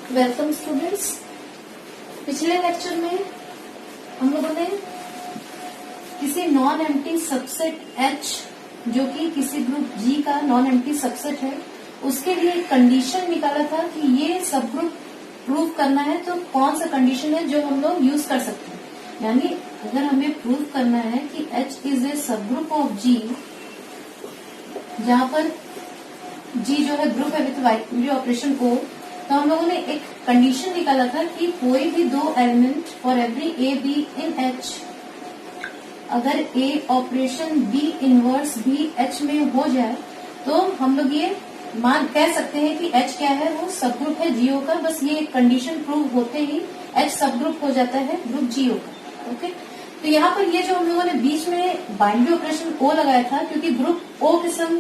Welcome students. पिछले lecture में हम लोगों ने किसी नॉन एम्प्टी सबसेट H जो कि किसी ग्रुप G का नॉन एम्प्टी सबसेट है, उसके लिए एक कंडीशन निकाला था कि ये सब ग्रुप प्रूव करना है। तो कौन सा कंडीशन है जो हम लोग यूज कर सकते हैं, यानी अगर हमें प्रूव करना है कि H is a subgroup of G, जहां पर G जो है ग्रुप है विथ बाइनरी ऑपरेशन O, तो हम लोगों ने एक कंडीशन निकाला था कि कोई भी दो element for every A be in H, अगर A ऑपरेशन B इनवर्स भी H में हो जाए तो हम लोग ये कह सकते हैं कि H क्या है, वो सब ग्रुप है GO का। बस ये कंडीशन प्रूव होते ही H सब ग्रुप हो जाता है ग्रुप GO का। ओके, तो यहाँ पर ये जो हम लोगों ने बीच में बाइनरी ऑपरेशन O लगाया था, क्योंकि ग्रुप O के संग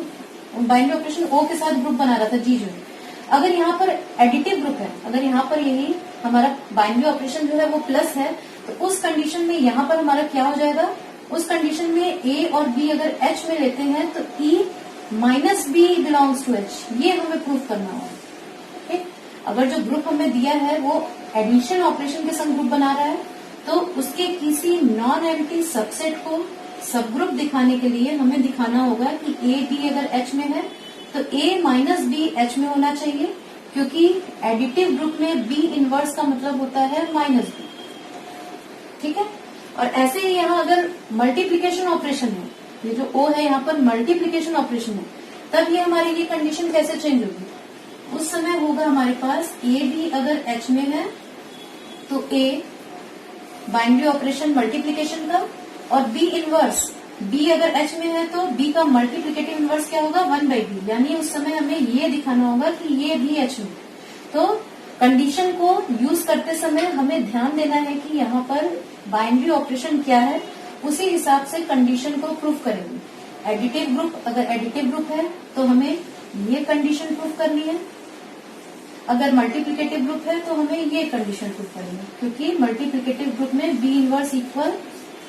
बाइनरी ऑपरेशन O के साथ ग्रुप बना रहा था G जो है। अगर यहाँ पर एडिटिव ग्रुप है, अगर यहाँ पर यही हमारा बाइनरी ऑपरेशन जो है वो प्लस है, तो उस कंडीशन में यहाँ पर हमारा क्या हो जाएगा, उस कंडीशन में A और B अगर H में लेते हैं तो E minus B belongs to H, ये हमें प्रूफ करना होगा। ठीक, अगर जो ग्रुप हमें दिया है वो एडिशन ऑपरेशन के संग ग्रुप बना रहा है, तो उसके किसी नॉन एम्प्टी सबसेट को सब ग्रुप दिखाने के लिए हमें दिखाना होगा कि A B अगर H में है तो A माइनस B H में होना चाहिए, क्योंकि एडिटिव ग्रुप में B इनवर्स का मतलब होता है माइनस B। ठीक है, और ऐसे ही यहाँ अगर मल्टीप्लीकेशन ऑपरेशन है, ये जो O है यहाँ पर मल्टीप्लीकेशन ऑपरेशन है, तब ये हमारी ये कंडीशन कैसे चेंज होगी, उस समय होगा हमारे पास A B अगर H में है तो A बाइनरी ऑपरेशन मल्टीप्लीकेशन का, और B इनवर्स B अगर H में है तो B का मल्टीप्लिकेटिव इनवर्स क्या होगा, 1/B, यानी उस समय हमें ये दिखाना होगा कि ये भी H में। तो कंडीशन को यूज करते समय हमें ध्यान देना है कि यहाँ पर बाइनरी ऑपरेशन क्या है, उसी हिसाब से कंडीशन को प्रूव करेंगे। एडिटिव ग्रुप अगर एडिटिव ग्रुप है तो हमें ये कंडीशन प्रूव करनी है, अगर मल्टीप्लिकेटिव ग्रुप है तो हमें ये कंडीशन प्रूव करनी है, क्योंकि मल्टीप्लिकेटिव ग्रुप में B इनवर्स इक्वल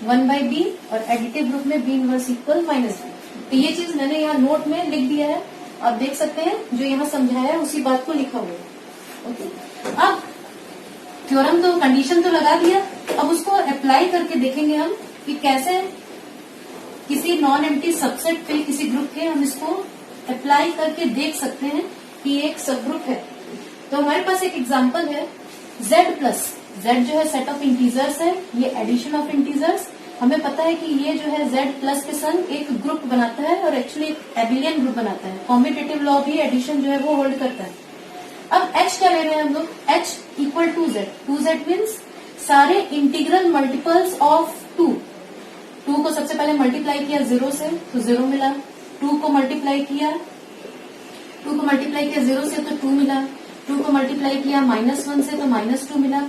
1/B और एडिटिव ग्रुप में B इनवर्स इक्वल -B। तो ये चीज मैंने यहाँ नोट में लिख दिया है, आप देख सकते हैं जो यहाँ समझाया है उसी बात को लिखा हुआ है। ओके, अब थ्योरम तो कंडीशन तो लगा दिया, अब उसको अप्लाई करके देखेंगे हम कि कैसे किसी नॉन एम्प्टी सबसेट पे किसी ग्रुप के हम इसको अप्लाई करके देख सकते हैं कि ये एक सब ग्रुप है। तो हमारे पास एक एग्जांपल है Z+। Z जो है सेट ऑफ इंटीजर्स है, ये एडिशन ऑफ इंटीजर्स। हमें पता है कि ये जो है Z+ के संग एक ग्रुप बनाता है और एक्चुअली एक एबिलियन ग्रुप बनाता है। कॉम्यूटेटिव लॉ भी एडिशन जो है वो होल्ड करता है। अब H क्या ले रहे हैं हम लोग, H equal 2Z। 2Z means सारे इंटीग्रल मल्टीपल्स ऑफ 2। 2 को सबसे पहले मल्टीप्लाई किया 0 से तो 0 मिला, 2 को मल्टीप्लाई किया 0 से तो 2 मिला, 2 को मल्टीप्लाई किया -1 से तो -2 मिला,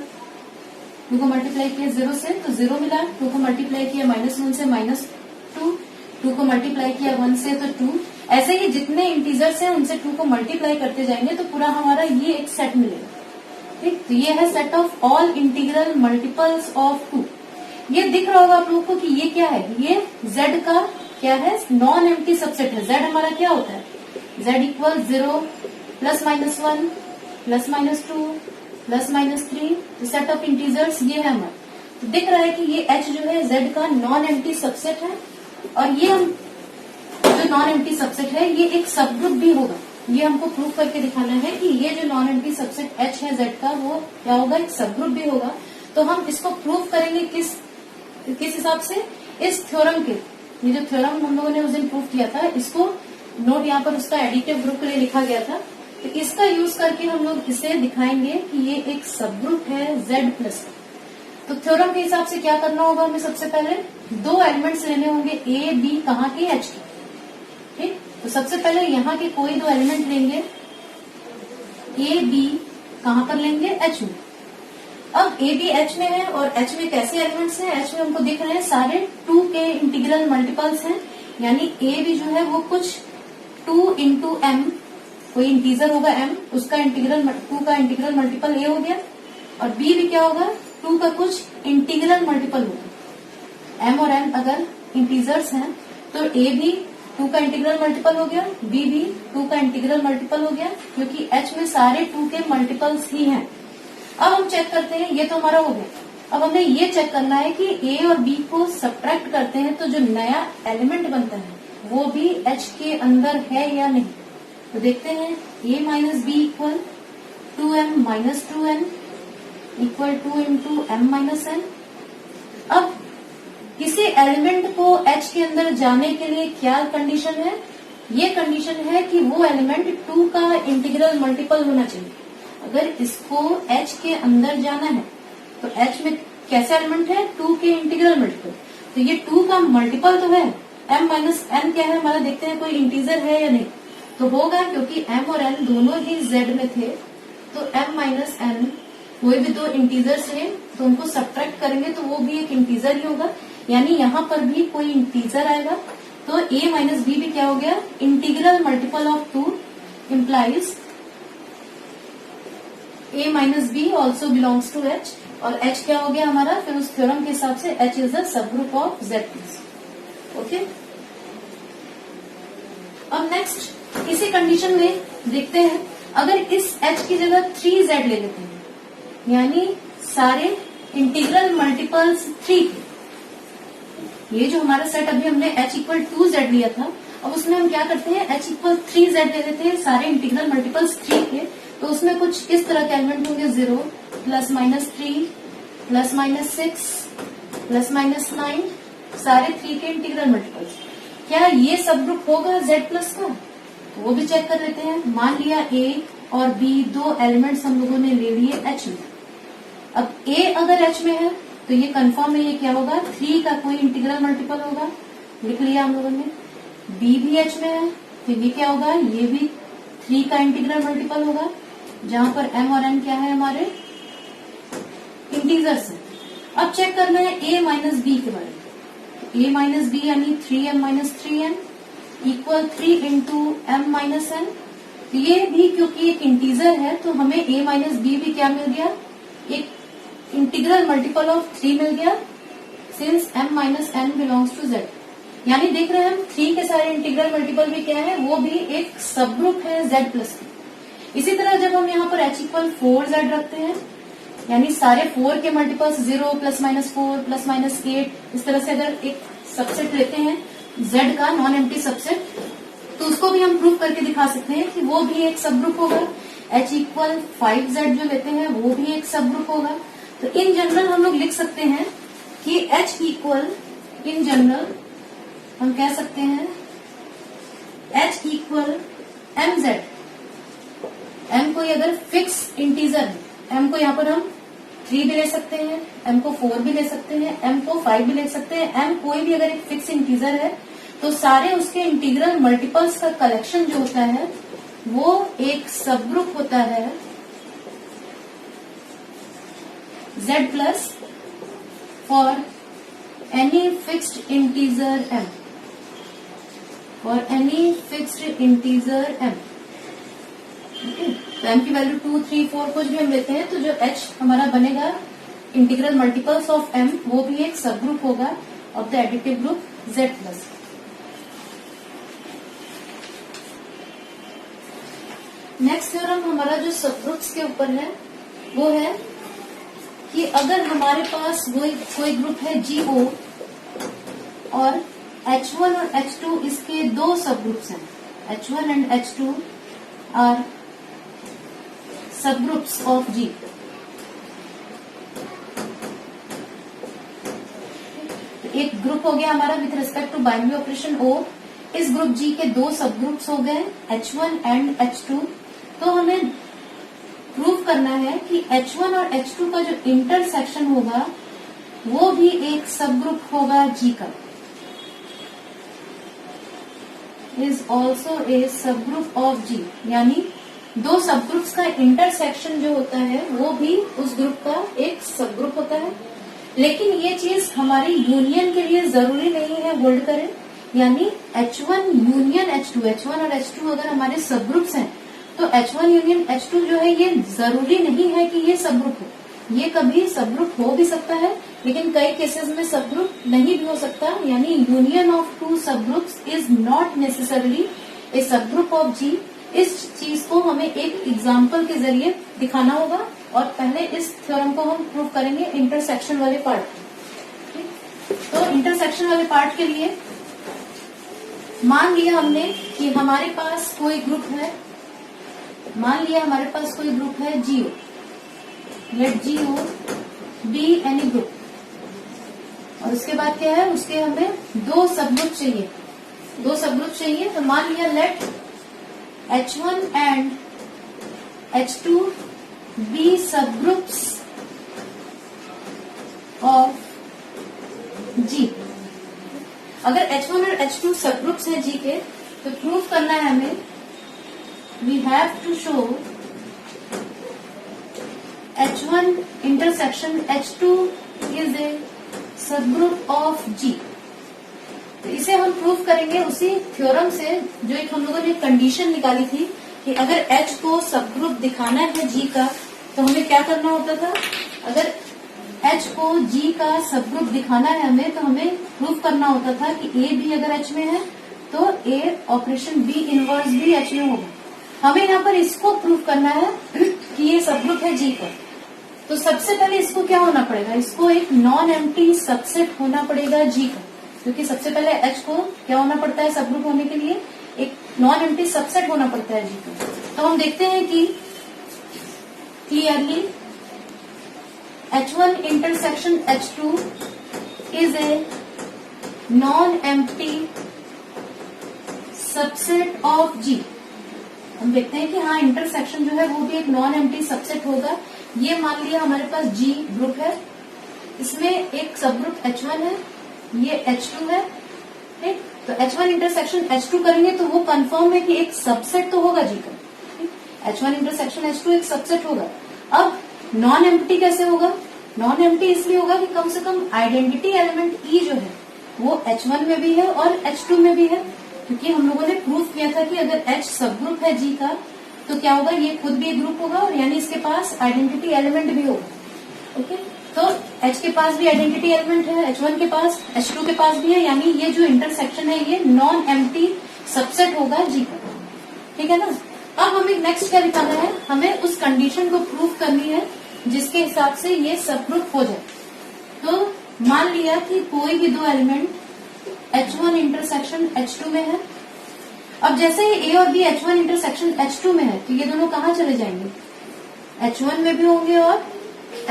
2 को मल्टीप्लाई किया 0 से तो 0 मिला, 2 को मल्टीप्लाई किया -1 से -2, 2 को मल्टीप्लाई किया 1 से तो 2। ऐसे ही जितने इंटीजर्स हैं उनसे 2 को मल्टीप्लाई करते जाएंगे तो पूरा हमारा ये एक सेट मिलेगा। ठीक, तो ये है set of all integral multiples of 2। ये दिख रहा होगा आप लोगों को कि ये क्या है, ये Z का क्या है, नॉन एम्प्टी सबसेट है। Z हमारा क्या होता है, Z इक्वल 0 +-1 +-2 +-3, तो सेट ऑफ इंटीजर्स ये है हमारा। तो दिख रहा है कि ये H जो है Z का नॉन एम्प्टी सबसेट है, और ये हम जो नॉन एम्प्टी सबसेट है ये एक सब ग्रुप भी होगा। ये हमको प्रूव करके दिखाना है कि ये जो नॉन एम्प्टी सबसेट H है Z का, वो क्या होगा, एक सब ग्रुप भी होगा। तो हम इसको प्रूव करेंगे किस हिसाब से, इस थ्योरम के। ये जो थ्योरम हम लोगों ने उस दिन प्रूव किया था, इसको नोट यहाँ पर उसका एडिटिव ग्रुप के लिए लिखा गया था, तो इसका यूज करके हम लोग इसे दिखाएंगे कि ये एक सब ग्रुप है Z+। तो थ्योरम के हिसाब से क्या करना होगा, हमें सबसे पहले दो एलिमेंट्स लेने होंगे A B कहाँ के, H के। ठीक, तो सबसे पहले यहाँ के कोई दो एलिमेंट लेंगे, A B कहाँ पर लेंगे, H में। अब A B H में है, और H में कैसे एलिमेंट्स हैं, H में हमको दिख रहे हैं सारे 2 के इंटीग्रल मल्टीपल्स हैं, यानी A भी जो है वो कुछ 2 × M, कोई इंटीजर होगा M, उसका इंटीग्रल 2 का इंटीग्रल मल्टीपल A हो गया, और B भी क्या होगा, 2 का कुछ इंटीग्रल मल्टीपल होगा। M और N अगर इंटीजर्स हैं तो A भी 2 का इंटीग्रल मल्टीपल हो गया, बी भी 2 का इंटीग्रल मल्टीपल हो गया, क्योंकि एच में सारे 2 के मल्टीपल्स ही हैं। अब हम चेक करते हैं, ये तो हमारा हो गया। अब हमें ये चेक करना है कि ए और बी को सब्ट्रैक्ट करते हैं तो जो नया एलिमेंट बनता है वो भी एच के अंदर है या नहीं। तो देखते हैं, A minus B equal 2m minus 2n equal 2 into M minus N. अब किसी एलिमेंट को एच के अंदर जाने के लिए क्या कंडीशन है? ये कंडीशन है कि वो एलिमेंट 2 का इंटीग्रल मल्टीपल होना चाहिए। अगर इसको एच के अंदर जाना है तो एच में कैसे एलिमेंट है? 2 के इंटीग्रल मल्टीपल। तो ये 2 का मल्टीपल तो है, m माइनस एन क्या है हमारा, देखते हैं कोई इंटीजर है या नहीं। तो होगा, क्योंकि m और n दोनों ही z में थे, तो m माइनस एन कोई भी दो इंटीजर्स है तो उनको सब्ट्रैक्ट करेंगे तो वो भी एक इंटीजर ही होगा, यानी यहाँ पर भी कोई इंटीजर आएगा। तो a माइनस बी भी क्या हो गया? Integral multiple of 2 implies a minus B also belongs to h, और h क्या हो गया हमारा? फिर उस थ्योरम के हिसाब से h इज अ सब group of z plus. Okay, अब नेक्स्ट इसी कंडीशन में देखते हैं, अगर इस h की जगह 3z ले लेते हैं, यानी सारे इंटीग्रल मल्टीपल्स 3 के। ये जो हमारा सेट अभी हमने h इक्वल 2z लिया था, अब उसमें हम क्या करते हैं, h इक्वल 3z ले लेते हैं, सारे इंटीग्रल मल्टीपल्स 3 के। तो उसमें कुछ इस तरह के एलिमेंट होंगे, 0 plus minus 3 plus minus 6 plus minus 9, सारे 3 के इंटीग्रल मल्टीपल्स। क्या ये सब ग्रुप होगा z प्लस का? तो वो भी चेक कर लेते हैं। मान लिया a और b दो एलिमेंट्स हम लोगों ने ले लिए h में। अब a अगर h में है तो ये कंफर्म है, ये क्या होगा? 3 का कोई इंटीग्रल मल्टीपल होगा, लिख लिया हम लोगों ने। b भी h में है तो ये क्या होगा? ये भी 3 का इंटीग्रल मल्टीपल होगा, जहां पर m और n क्या है हमारे? इंटीजर्स है। अब चेक करना है a माइनस बी के बारे में। a माइनस बी यानी 3m minus 3n equal 3 into M minus N. ये भी क्योंकि एक इंटीजर है तो हमें a माइनस बी भी क्या मिल गया? एक इंटीग्रल मल्टीपल ऑफ 3 मिल गया, since m minus N belongs to z। यानी देख रहे हैं हम 3 के सारे इंटीग्रल मल्टीपल भी क्या है? वो भी एक सब ग्रुप है z प्लस की। इसी तरह जब हम यहाँ पर h इक्वल 4z रखते हैं, यानी सारे 4 के multiples 0 plus minus 4 plus minus 8, इस तरह से अगर एक सबसेट लेते हैं z का नॉन एम्प्टी सबसेट, तो उसको भी हम प्रूव करके दिखा सकते हैं कि वो भी एक सब ग्रुप होगा। h इक्वल 5z जो लेते हैं वो भी एक सब ग्रुप होगा। तो इन जनरल हम लोग लिख सकते हैं कि h इक्वल, इन जनरल हम कह सकते हैं h इक्वल mz। m कोई अगर फिक्स इंटीजर है, m को यहाँ पर हम 3 भी ले सकते हैं, m को 4 भी ले सकते हैं, m को 5 भी ले सकते हैं। m कोई भी अगर एक फिक्स इंटीजर है तो सारे उसके इंटीग्रल मल्टीपल्स का कलेक्शन जो होता है वो एक सब ग्रुप होता है z plus for any fixed integer m, for any fixed integer m। तो m की वैल्यू 2, 3, 4 कुछ भी हम लेते हैं तो जो h हमारा बनेगा इंटीग्रल मल्टीपल्स ऑफ m, वो भी एक सब ग्रुप होगा of the additive group z plus. Next theorem हमारा जो सब ग्रुप्स के ऊपर है वो है कि अगर हमारे पास कोई ग्रुप है GO और H1 और H2 इसके दो सब ग्रुप्स हैं, H1 and H2 are subgroups of G। एक ग्रुप हो गया हमारा with respect to binary operation O। इस ग्रुप G के दो सब ग्रुप्स हो गए H1 एंड H2। तो हमें प्रूव करना है कि H1 और H2 का जो इंटरसेक्शन होगा वो भी एक सब ग्रुप होगा G का, is also a subgroup of G। यानी दो सब ग्रुप्स का इंटरसेक्शन जो होता है वो भी उस ग्रुप का एक सब ग्रुप होता है। लेकिन ये चीज हमारी यूनियन के लिए जरूरी नहीं है, होल्ड करें। यानी H1 यूनियन H2, H1 और H2 अगर हमारे सब ग्रुप्स हैं तो H1 यूनियन H2 जो है ये जरूरी नहीं है कि ये सब ग्रुप हो। ये कभी सब ग्रुप हो भी सकता है, लेकिन कई केसेस में सब ग्रुप नहीं भी हो सकता, यानी यूनियन ऑफ टू सब groups is not necessarily A subgroup of जी। इस चीज को हमें एक एग्जाम्पल के जरिए दिखाना होगा, और पहले इस थ्योरम को हम प्रूव करेंगे इंटरसेक्शन वाले पार्ट। तो इंटरसेक्शन वाले पार्ट के लिए मान लिया हमने कि हमारे पास कोई ग्रुप है, मान लिया हमारे पास कोई ग्रुप है G O, let G O be any group, और उसके बाद क्या है, उसके हमें दो सब ग्रुप चाहिए, दो सब ग्रुप चाहिए। तो मान लिया let H1 and H2 be subgroups of G. अगर H1 और H2 सब ग्रुप्स है जी के, तो प्रूव करना है हमें, we have to show H1 intersection H2 is a subgroup of जी। तो इसे हम प्रूव करेंगे उसी थ्योरम से, जो एक हम लोगों ने कंडीशन निकाली थी कि अगर H को सब ग्रुप दिखाना है जी का, तो हमें क्या करना होता था, अगर H को G का सब ग्रुप दिखाना है हमें, तो हमें प्रूव करना होता था कि A भी अगर H में है तो A ऑपरेशन B इनवर्स भी H में होगा। हमें यहाँ पर इसको प्रूव करना है कि ये सब ग्रुप है G का। तो सबसे पहले इसको क्या होना पड़ेगा, इसको एक नॉन एम्प्टी सबसेट होना पड़ेगा G का, क्योंकि सबसे पहले H को क्या होना पड़ता है, सब ग्रुप होने के लिए एक नॉन एम्प्टी सबसेट होना पड़ता है G का। तो हम देखते हैं कि clearly H1 intersection H2 is a non-empty subset of G। हम देखते हैं कि हाँ, इंटरसेक्शन जो है वो भी एक नॉन एम्प्टी सबसेट होगा। ये मान लिया हमारे पास G ग्रुप है, इसमें एक सब ग्रुप H1 है, ये H2 है, ठीक। तो H1 इंटरसेक्शन H2 करेंगे तो वो कंफर्म है कि एक सबसेट तो होगा G का। H1 इंटरसेक्शन H2 एक सबसेट होगा। अब नॉन एम्प्टी कैसे होगा, नॉन एम्प्टी इसलिए होगा कि कम से कम आइडेंटिटी एलिमेंट E जो है वो H1 में भी है और H2 में भी है, क्योंकि हम लोगों ने प्रूफ किया था कि अगर H सब ग्रुप है G का, तो क्या होगा, ये खुद भी एक ग्रुप होगा, और यानी इसके पास आइडेंटिटी एलिमेंट भी होगा। ओके, तो H के पास भी आइडेंटिटी एलिमेंट है, H1 के पास, H2 के पास भी है, यानी ये जो इंटरसेक्शन है ये नॉन एम्प्टी सबसेट होगा G का, ठीक है ना। अब हमें नेक्स्ट क्या दिखाना है, हमें उस कंडीशन को प्रूव करनी है जिसके हिसाब से ये सब ग्रुप हो जाए। तो मान लिया कि कोई भी दो एलिमेंट H1 इंटरसेक्शन H2 में है। अब जैसे ही A और B H1 इंटरसेक्शन H2 में है, तो ये दोनों कहाँ चले जाएंगे, H1 में भी होंगे और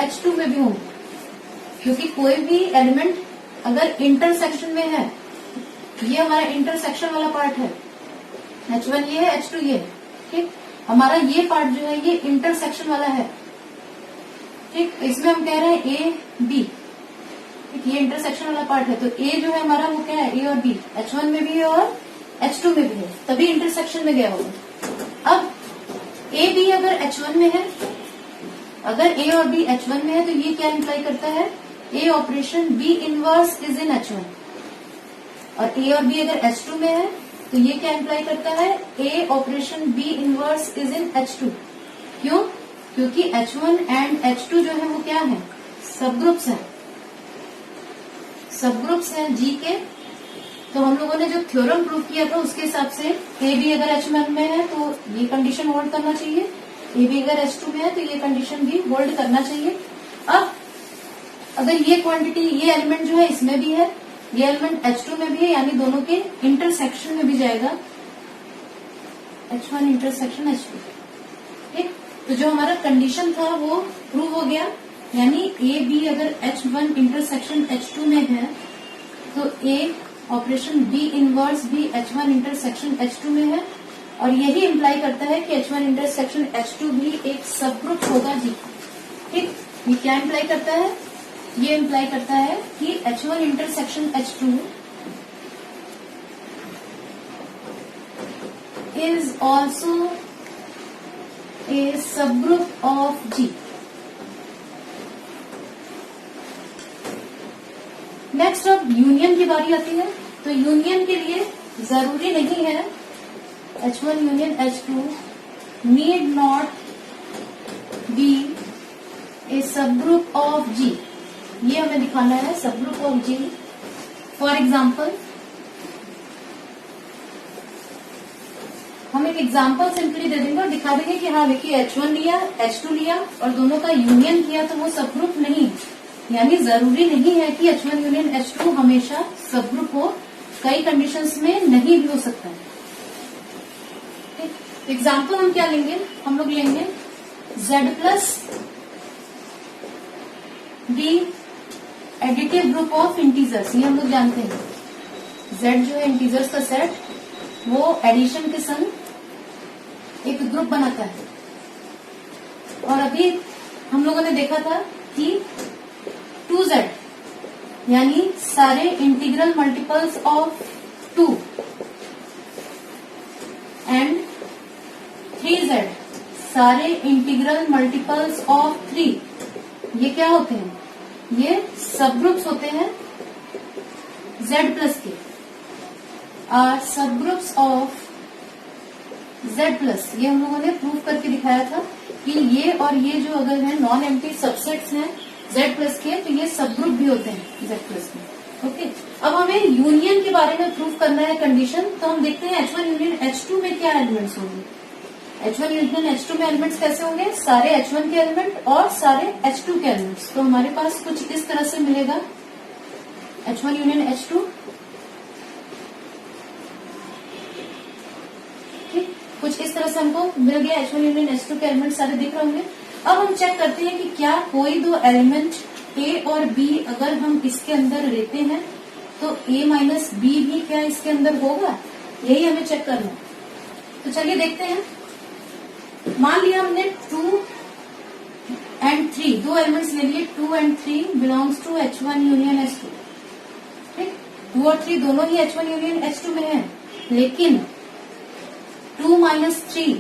H2 में भी होंगे, क्योंकि कोई भी एलिमेंट अगर इंटरसेक्शन में है, ये हमारा इंटरसेक्शन वाला पार्ट है, H1 ये है, H2 ये है, ठीक। हमारा ये पार्ट जो है ये इंटरसेक्शन वाला है, ठीक। इसमें हम कह रहे हैं A B, ठीक, ये इंटरसेक्शन वाला पार्ट है। तो A जो है हमारा वो क्या है, A और B H1 में भी है और H2 में भी है, तभी इंटरसेक्शन में गया होगा। अब A B अगर H1 में है, अगर A और B H1 में है, तो ये क्या इंप्लाई करता है, A operation B inverse is in H1, और A और B अगर H2 में है, तो ये क्या इंप्लाई करता है, A operation B inverse is in H2। क्यों, क्योंकि H1 एंड H2 जो है वो क्या है, सब ग्रुप्स हैं, सब ग्रुप्स हैं G के। तो हम लोगों ने जो थ्योरम प्रूव किया था उसके हिसाब से A भी अगर H1 में है तो ये कंडीशन होल्ड करना चाहिए, A भी अगर H2 में है तो ये कंडीशन भी होल्ड करना चाहिए। अब अगर ये क्वांटिटी, ये एलिमेंट जो है इसमें भी है, ये एलिमेंट H2 में भी है, यानी दोनों के इंटरसेक्शन में भी जाएगा H1 इंटरसेक्शन H2, ठीक। तो जो हमारा कंडीशन था वो प्रूव हो गया, यानी A B अगर H1 इंटरसेक्शन H2 में है, तो A ऑपरेशन B इनवर्स भी H1 इंटरसेक्शन H2 में है, और यही इम्प्लाई करता है कि H1 इंटरसेक्शन H2 भी एक सब ग्रुप होगा जी, ठीक। ये क्या इम्प्लाई करता है, ये इम्प्लाई करता है कि H1 intersection H2 is also a subgroup of G। Next अब यूनियन की बारी आती है। तो यूनियन के लिए जरूरी नहीं है H1 union H2 need not be a subgroup of G, ये हमें दिखाना है subgroup of G. For example हम एक एग्जाम्पल सिंपली दे देंगे और दिखा देंगे कि हाँ देखिए H1 लिया, H2 लिया और दोनों का यूनियन किया तो वो सब ग्रुप नहीं, यानी जरूरी नहीं है कि H1 यूनियन H2 हमेशा सब ग्रुप हो, कई कंडीशंस में नहीं भी हो सकता है। एग्जाम्पल हम क्या लेंगे, हम लोग लेंगे Z plus D additive group of integers. ये हम लोग जानते हैं Z जो है इंटीजर्स का सेट, वो एडिशन के संग एक ग्रुप बनाता है। और अभी हम लोगों ने देखा था कि 2Z यानी सारे integral multiples of 2 and 3Z सारे इंटीग्रल मल्टीपल्स ऑफ 3, ये क्या होते हैं, ये सब ग्रुप्स होते हैं Z प्लस के, are subgroups of Z plus. ये हम लोगों ने प्रूव करके दिखाया था कि ये और ये जो अगर है नॉन एम्प्टी सबसेट्स हैं Z प्लस के, तो ये सब ग्रुप भी होते हैं Z प्लस में। ओके, अब हमें यूनियन के बारे में प्रूव करना है कंडीशन, तो हम देखते हैं H1 यूनियन H2 में क्या एलिमेंट्स होंगे। H1 यूनियन H2 में एलिमेंट्स कैसे होंगे, सारे H1 के एलिमेंट और सारे H2 के एलिमेंट्स। तो हमारे पास कुछ इस तरह से मिलेगा H1 यूनियन H2, कुछ इस तरह से हमको मिल गया H1 यूनियन H2 के एलिमेंट सारे दिख रहे होंगे। अब हम चेक करते हैं कि क्या कोई दो एलिमेंट A और B अगर हम इसके अंदर लेते हैं तो A माइनस B भी क्या इसके अंदर होगा, यही हमें चेक करना है। तो चलिए देखते हैं। मान लिया हमने 2 एंड 3 दो एलिमेंट्स ले लिए, 2 and 3 belongs to H1 union H2। ठीक, 2 और 3 दोनों ही H1 यूनियन H2 में है, लेकिन 2 माइनस 3,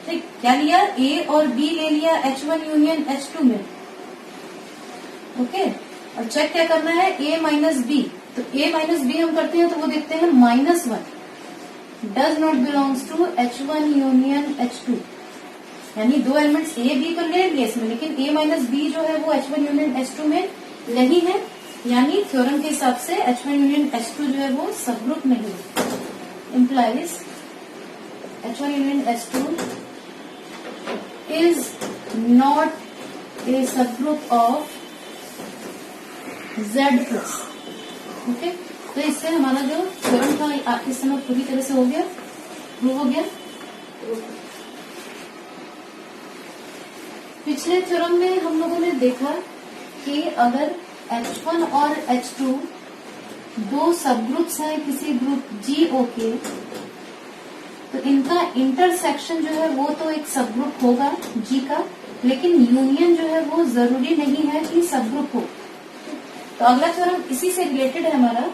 ठीक, क्या लिया, A और B ले लिया H1 यूनियन H2 में। ओके, और चेक क्या करना है, A माइनस B। तो A माइनस B हम करते हैं तो वो देखते हैं -1 does not belongs to H1 union H2, यानी दो एलिमेंट्स A B तो ले लिए इसमें, लेकिन A माइनस B जो है वो H1 यूनियन H2 में नहीं है, यानी थ्योरम के हिसाब से H1 यूनियन H2 जो है वो सब ग्रुप नहीं है। Implies H1 union H2 is not a subgroup of Z plus। Okay, तो इससे हमारा जो थ्योरम था इस समय पूरी तरह से हो गया, प्रूव हो गया। पिछले थ्योरम में हम लोगों ने देखा कि अगर H1 और H2 दो सब ग्रुप्स हैं किसी ग्रुप GO के, तो इनका इंटरसेक्शन जो है वो तो एक सब ग्रुप होगा G का, लेकिन यूनियन जो है वो जरूरी नहीं है कि सब ग्रुप हो। तो अगला थ्योरम इसी से रिलेटेड है हमारा।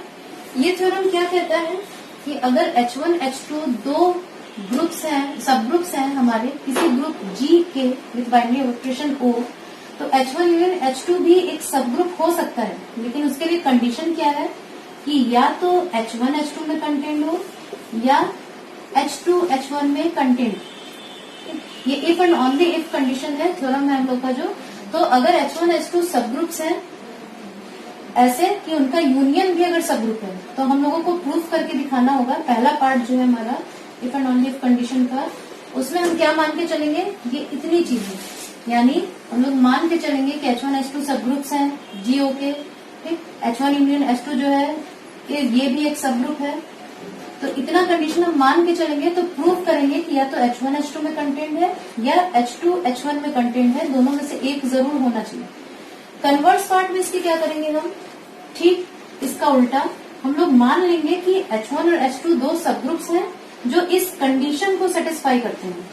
ये थ्योरम क्या कहता है कि अगर H1 H2 दो ग्रुप्स हैं, सब ग्रुप्स हैं हमारे किसी ग्रुप G के विद बाइनरी ऑपरेशन O, तो H1 यूनियन H2 भी एक सब ग्रुप हो सकता है, लेकिन उसके लिए कंडीशन क्या है कि या तो H1 H2 में कंटेंट हो या H2 H1 में कंटेंट। ये if and only if condition है थ्योरम है हम लोग का जो। तो अगर H1 H2 सब ग्रुप्स हैं ऐसे कि उनका यूनियन भी अगर सब ग्रुप है, तो हम लोगों को प्रूफ करके दिखाना होगा। पहला पार्ट जो है हमारा if and only if condition का, उसमें हम क्या मान के चलेंगे, ये इतनी चीजें, यानी हम लोग मान के चलेंगे कि H1 H2 सब ग्रुप्स हैं GO के, ठीक, H1 यूनियन H2 जो है कि ये भी एक सब ग्रुप है। तो इतना कंडीशन हम मान के चलेंगे तो प्रूव करेंगे कि या तो H1 H2 में कंटेंट है या H2 H1 में कंटेंट है, दोनों में से एक जरूर होना चाहिए। कन्वर्स पार्ट में इसकी क्या करेंगे हम, ठीक इसका उल्टा, हम लोग मान लेंगे कि H1 और H2 दो सब ग्रुप्स हैं जो इस कंडीशन को सेटिस्फाई करते हैं।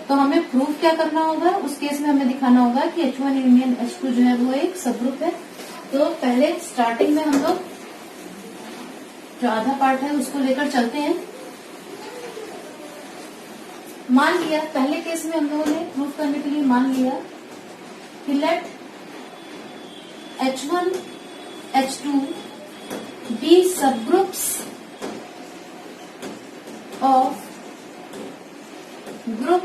तो हमें प्रूफ क्या करना होगा, उस केस में हमें दिखाना होगा कि H1 यूनियन H2 जो है वो एक सब ग्रुप है। तो पहले स्टार्टिंग में हम लोग जो आधा पार्ट है उसको लेकर चलते हैं। मान लिया पहले केस में हम लोगों ने प्रूफ करने के लिए मान लिया कि let H1 H2 be subgroups of group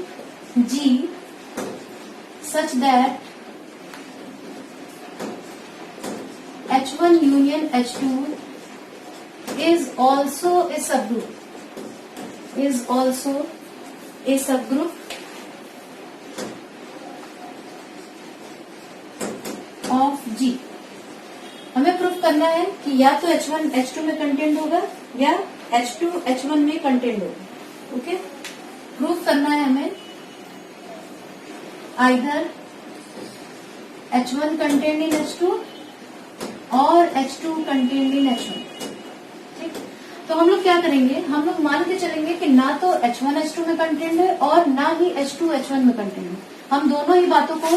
G such that H1 union H2 is also a subgroup, of G। हमें प्रूफ करना है कि या तो H1 H2 में कंटेंट होगा या H2 H1 में कंटेंट होगा। ओके, प्रूफ करना है हमें either H1 content in H2 और H2 कंटेंट इन H1। ठीक, तो हम लोग क्या करेंगे, हम लोग मान के चलेंगे कि ना तो H1 H2 में कंटेंट है और ना ही H2 H1 में कंटेंट है। हम दोनों ही बातों को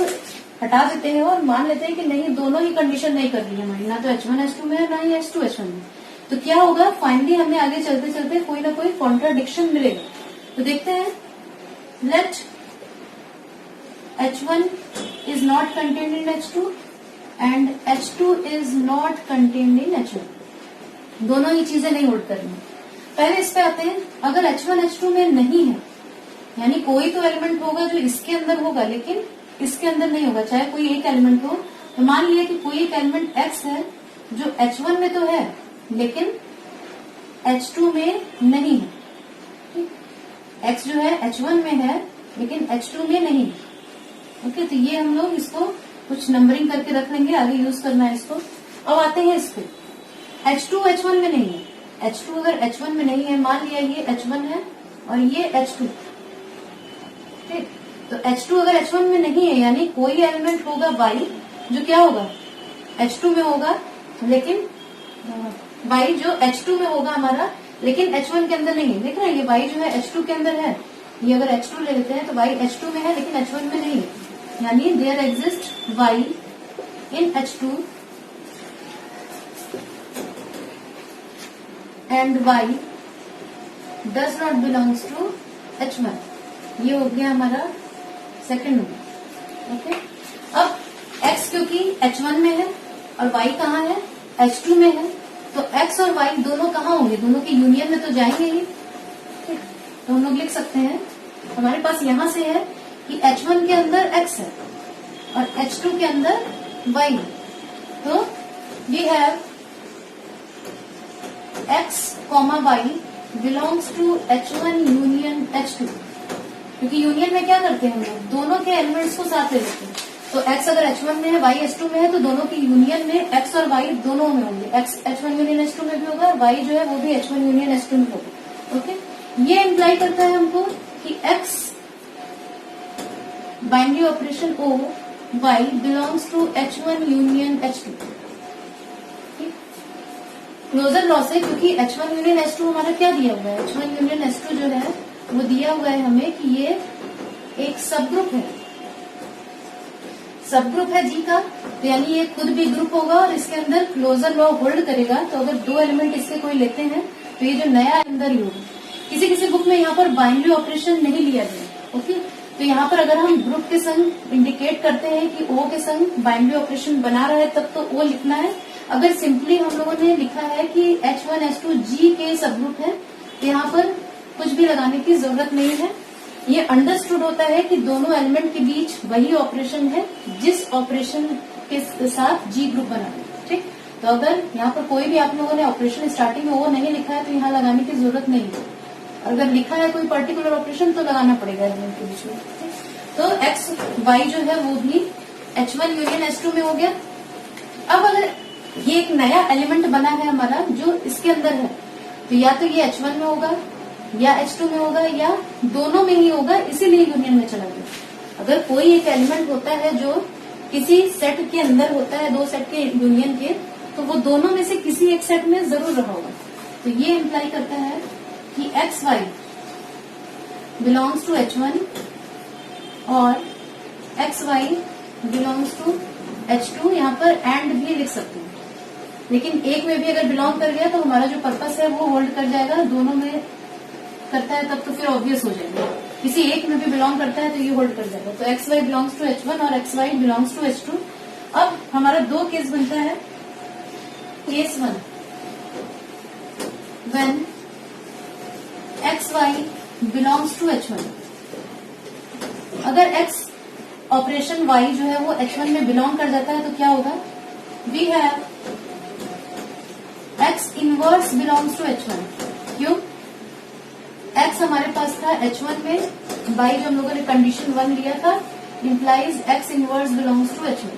हटा देते हैं और मान लेते हैं कि नहीं, दोनों ही कंडीशन नहीं कर रही है हमारी, ना तो H1 H2 में है ना ही H2 H1 में। तो क्या होगा, फाइनली हमें आगे चलते चलते कोई ना कोई कॉन्ट्राडिक्शन मिलेगा। तो देखते हैं, let H1 is not contained in H2 and H2 is not contained in H1। दोनों ही चीजें नहीं होल्ड कर रही। पहले इस पे आते हैं, अगर H1 H2 में नहीं है, यानी कोई तो एलिमेंट होगा जो इसके अंदर होगा लेकिन इसके अंदर नहीं होगा, चाहे कोई एक एलिमेंट हो। तो मान लिया कि कोई एक एलिमेंट X है जो H1 में तो है लेकिन H2 में नहीं है। ठीक, X जो है H1 में है लेकिन H2 में नहीं है। ओके, तो ये हम लोग इसको कुछ नंबरिंग करके रख लेंगे, आगे यूज करना है इसको। अब आते हैं इस पे, H2 H1 में नहीं है। H2 अगर H1 में नहीं है, मान लिया ये H1 है और ये H2। ठीक, तो H2 अगर H1 में नहीं है यानी कोई एलिमेंट होगा Y जो क्या होगा, H2 में होगा, लेकिन Y जो H2 में होगा हमारा लेकिन H1 के अंदर नहीं है। देख रहे हैं, ये Y जो है H2 के अंदर है, ये अगर H2 ले लेते हैं तो Y H2 में है लेकिन H1 में नहीं है, यानी there exist Y in H2 and Y does not belongs to H1। ये हो गया हमारा सेकेंड नंबर। ओके, अब X क्योंकि H1 में है और Y कहाँ है, H2 में है, तो X और Y दोनों कहाँ होंगे, दोनों के यूनियन में तो जाएंगे ही। ठीक, तो हम लोग लिख सकते हैं, हमारे पास यहां से है कि H1 के अंदर X है और H2 के अंदर Y है। तो we have X, Y belongs to H1 union H2, क्योंकि यूनियन में क्या करते हैं हम लोग, दोनों के एलिमेंट्स को साथ ले लेते हैं। तो X अगर H1 में है, Y H2 में है, तो दोनों के यूनियन में X और Y दोनों में होंगे। X H1 यूनियन H2 में भी होगा और Y जो है वो भी H1 यूनियन H2 में होगा। ओके, ये इम्प्लाई करता है हमको कि X binary operation O Y belongs to H1 union H2। Closure law से, क्योंकि H1 यूनियन H2 हमारा क्या दिया हुआ है, H1 यूनियन H2 जो है वो दिया हुआ है हमें कि ये एक सब ग्रुप है, सब ग्रुप है जी का, तो यानी ये खुद भी ग्रुप होगा और इसके अंदर क्लोजर लॉ होल्ड करेगा। तो अगर दो एलिमेंट इसके कोई लेते हैं तो ये जो नया अंदर ही होगा। किसी किसी बुक में यहाँ पर बाइनरी ऑपरेशन नहीं लिया गया। ओके, तो यहाँ पर अगर हम ग्रुप के संग इंडिकेट करते हैं कि O के संग बाइनरी ऑपरेशन बना रहा है तब तो O लिखना है। अगर सिंपली हम लोगों ने लिखा है कि H1 H2 G के सब ग्रुप है तो यहाँ पर कुछ भी लगाने की जरूरत नहीं है। ये अंडरस्टूड होता है कि दोनों एलिमेंट के बीच वही ऑपरेशन है जिस ऑपरेशन के साथ जी ग्रुप बना है। ठीक, तो अगर यहाँ पर कोई भी आप लोगों ने ऑपरेशन स्टार्टिंग में वो नहीं लिखा है तो यहाँ लगाने की जरूरत नहीं है। अगर लिखा है कोई पर्टिकुलर ऑपरेशन तो लगाना पड़ेगा एलिमेंट के बीच में। तो X Y जो है वो भी H1 यूनियन H2 में हो गया। अब अगर ये एक नया एलिमेंट बना है हमारा जो इसके अंदर है, तो या तो ये H1 में होगा या H2 में होगा या दोनों में ही होगा, इसीलिए यूनियन में चला गया। अगर कोई एक एलिमेंट होता है जो किसी सेट के अंदर होता है, दो सेट के यूनियन के, तो वो दोनों में से किसी एक सेट में जरूर रहा होगा। तो ये इम्प्लाई करता है कि X Y belongs to H1 और X Y belongs to H2। यहाँ पर एंड भी लिख सकते हैं, लेकिन एक में भी अगर बिलोंग कर गया तो हमारा जो पर्पस है वो होल्ड कर जाएगा। दोनों में करता है तब तो फिर ऑब्वियस हो जाएगा। किसी एक में भी बिलोंग करता है तो ये होल्ड कर जाएगा। तो X Y belongs to H1 और X Y belongs to H2। अब हमारा दो केस बनता है। Case 1, when X Y belongs to H1। अगर X ऑपरेशन Y जो है वो H1 में बिलोंग कर जाता है तो क्या होगा, we have X inverse belongs to H1। क्यों? एक्स हमारे पास था H1 में, बाई जो हम लोगों ने कंडीशन 1 लिया था, implies X inverse belongs to H1।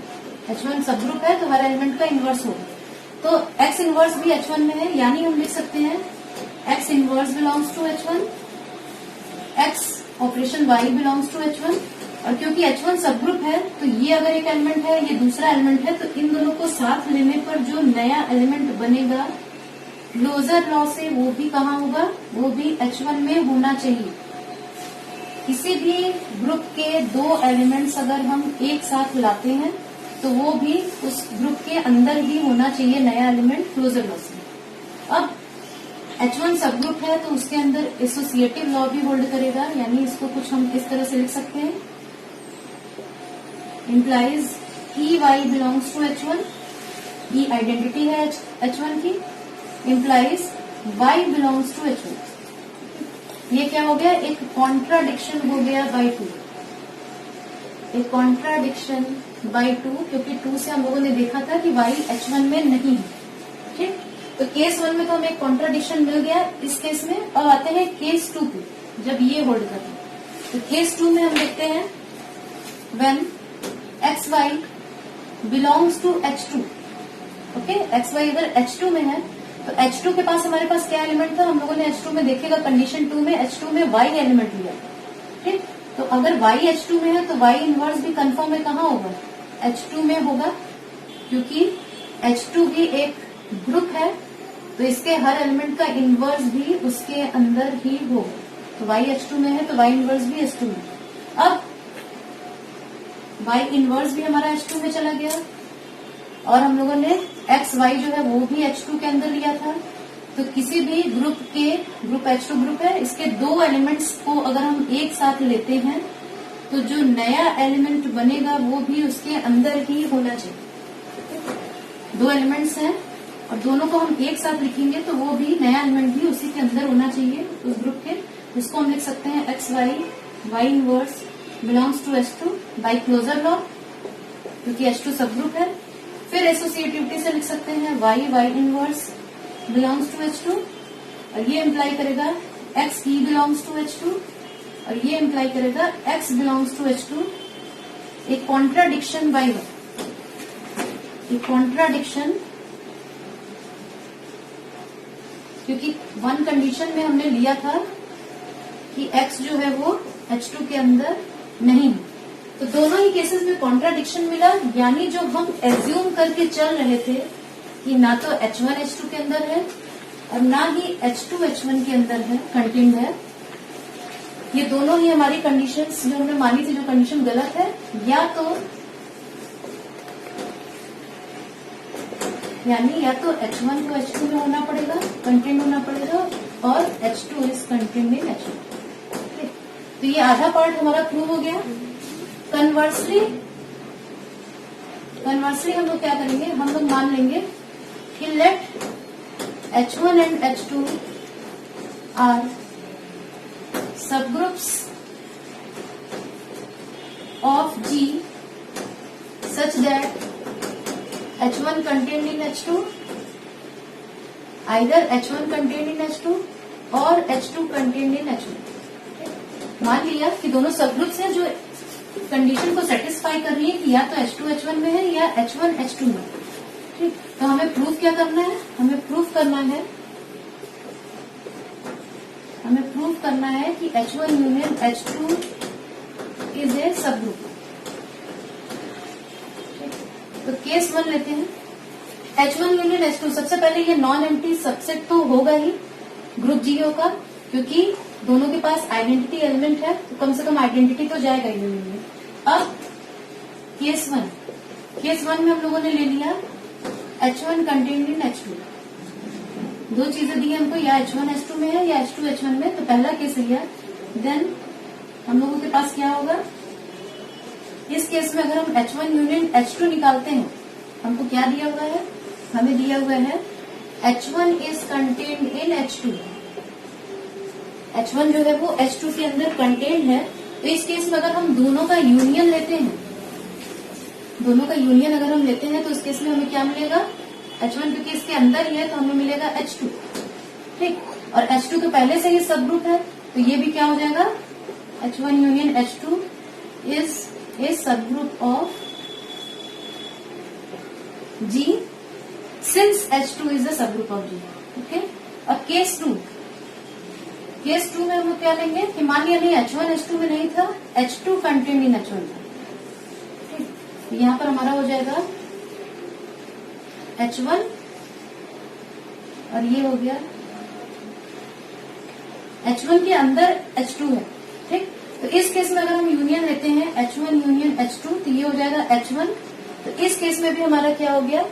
H1 सब ग्रुप है तो हर एलिमेंट का इनवर्स होगा, तो एक्स इनवर्स भी H1 में है, यानी हम लिख सकते हैं X inverse belongs to H1, X operation Y belongs to H1। और क्योंकि H1 सब ग्रुप है तो ये अगर एक एलिमेंट है, ये दूसरा एलिमेंट है, तो इन दोनों को साथ लेने पर जो नया एलिमेंट बनेगा क्लोजर लॉ से वो भी कहाँ होगा, वो भी H1 में होना चाहिए। किसी भी ग्रुप के दो एलिमेंट्स अगर हम एक साथ लाते हैं तो वो भी उस ग्रुप के अंदर ही होना चाहिए नया एलिमेंट क्लोजर लॉ से। अब H1 सब ग्रुप है तो उसके अंदर एसोसिएटिव लॉ भी होल्ड करेगा, यानी इसको कुछ हम इस तरह से लिख सकते हैं, implies E Y belongs to H1, E identity है H1 की, implies Y belongs to H1। ये क्या हो गया, एक कॉन्ट्राडिक्शन हो गया बाई 2, एक कॉन्ट्राडिक्शन बाई 2, क्योंकि 2 से हम लोगों ने देखा था कि वाई H1 में नहीं है। ठीक, तो केस 1 में तो हमें एक कॉन्ट्राडिक्शन मिल गया इस केस में। अब आते हैं केस 2 पे, जब ये होल्ड करते हैं तो केस 2 में हम देखते हैं when X Y belongs to H2। Okay, X Y अगर H2 में है तो H2 के पास हमारे पास क्या एलिमेंट था, हम लोगों ने H2 में देखेगा कंडीशन 2 में H2 में y एलिमेंट लिया। ठीक, तो अगर y H2 में है तो y इनवर्स भी कंफर्म है कहाँ होगा, H2 में होगा, क्योंकि H2 भी एक ग्रुप है तो इसके हर एलिमेंट का इनवर्स भी उसके अंदर ही होगा। तो y H2 में है तो y इनवर्स भी H2 में। अब y इनवर्स भी हमारा H2 में चला गया और हम लोगों ने एक्स वाई जो है वो भी H2 के अंदर लिया था। तो किसी भी ग्रुप के, ग्रुप H2 ग्रुप है, इसके दो एलिमेंट्स को अगर हम एक साथ लेते हैं तो जो नया एलिमेंट बनेगा वो भी उसके अंदर ही होना चाहिए। दो एलिमेंट्स हैं और दोनों को हम एक साथ लिखेंगे तो वो भी नया एलिमेंट भी उसी के अंदर होना चाहिए उस ग्रुप के। इसको हम लिख सकते हैं X Y Y inverse belongs to H2 by closure law, क्योंकि H2 सब ग्रुप है। फिर एसोसिएटिविटी से लिख सकते हैं Y Y inverse belongs to H2, और ये इम्प्लाई करेगा x E belongs to H2, और ये इम्प्लाई करेगा एक्स बिलोंग्स टू H2। एक कॉन्ट्राडिक्शन बाई वन, एक कॉन्ट्राडिक्शन, क्योंकि वन कंडीशन में हमने लिया था कि एक्स जो है वो H2 के अंदर नहीं है, तो दोनों ही केसेस में कॉन्ट्राडिक्शन मिला। यानी जो हम एज्यूम करके चल रहे थे कि ना तो H1 H2 के अंदर है और ना ही H2 H1 के अंदर है, कंटेन्ड है, ये दोनों ही हमारी कंडीशंस जो हमने मानी थी, जो कंडीशन गलत है, या तो H1 को H2 में होना पड़ेगा, कंटेन्ड होना पड़ेगा, और H2 is contained in H1। तो ये आधा पार्ट हमारा प्रूव हो गया। कन्वर्सली हम लोग क्या करेंगे, हम लोग मान लेंगे कि let H1 and H2 are subgroups of G such that H1 contained in H2, either H1 contained in H2 और H2 contained in H1। मान लिया कि दोनों सबग्रुप्स हैं जो कंडीशन को सेटिस्फाई कर रही है कि या तो H2 H1 में है या H1 H2 में। ठीक, तो हमें प्रूफ क्या करना है, हमें प्रूफ करना है कि H1 union H2 is A subgroup. तो केस 1 लेते हैं, H1 यूनियन H2। सबसे पहले ये नॉन एम्प्टी सबसेट तो होगा ही ग्रुप जीओ का, क्योंकि दोनों के पास आइडेंटिटी एलिमेंट है, तो कम से कम आइडेंटिटी तो जाएगा यूनियन में। अब केस 1 में हम लोगों ने ले लिया H1 कंटेन्ड इन H2। दो चीजें दी हमको, या H1 H2 में है या H2 H1 में, तो पहला केस लिया। देन हम लोगों के पास क्या होगा, इस केस में अगर हम H1 यूनियन H2 निकालते हैं, हमको क्या दिया हुआ है, हमें दिया हुआ है H1 is contained in H2। H1 जो है वो H2 के अंदर कंटेन्ड है। तो इस केस में अगर हम दोनों का यूनियन लेते हैं, तो इस केस में हमें क्या मिलेगा, H1 क्योंकि इसके अंदर ही है तो हमें मिलेगा H2, ठीक। और H2 तो पहले से ही सब ग्रुप है, तो ये भी क्या हो जाएगा, H1 union H2 is a subgroup of G since H2 is the sub group of G, okay. और केस टू में हम क्या लेंगे कि मान लिया नहीं H1 H2 में नहीं था, H2 कंटेंट इन H1 था, ठीक। तो यहां पर हमारा हो जाएगा H1 और ये हो गया H1 के अंदर H2 है, ठीक। तो इस केस में अगर हम यूनियन लेते हैं H1 यूनियन H2 तो ये हो जाएगा H1। तो इस केस में भी हमारा क्या हो गया,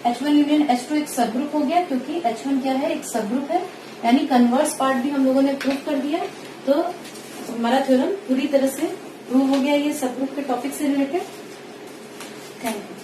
H1 यूनियन H2 एक सब ग्रुप हो गया, क्योंकि H1 क्या है, एक सब ग्रुप है, यानी कन्वर्स पार्ट भी हम लोगों ने प्रूव कर दिया। तो हमारा थ्योरम पूरी तरह से प्रूव हो गया ये सब ग्रुप के टॉपिक से रिलेटेड। Thank you.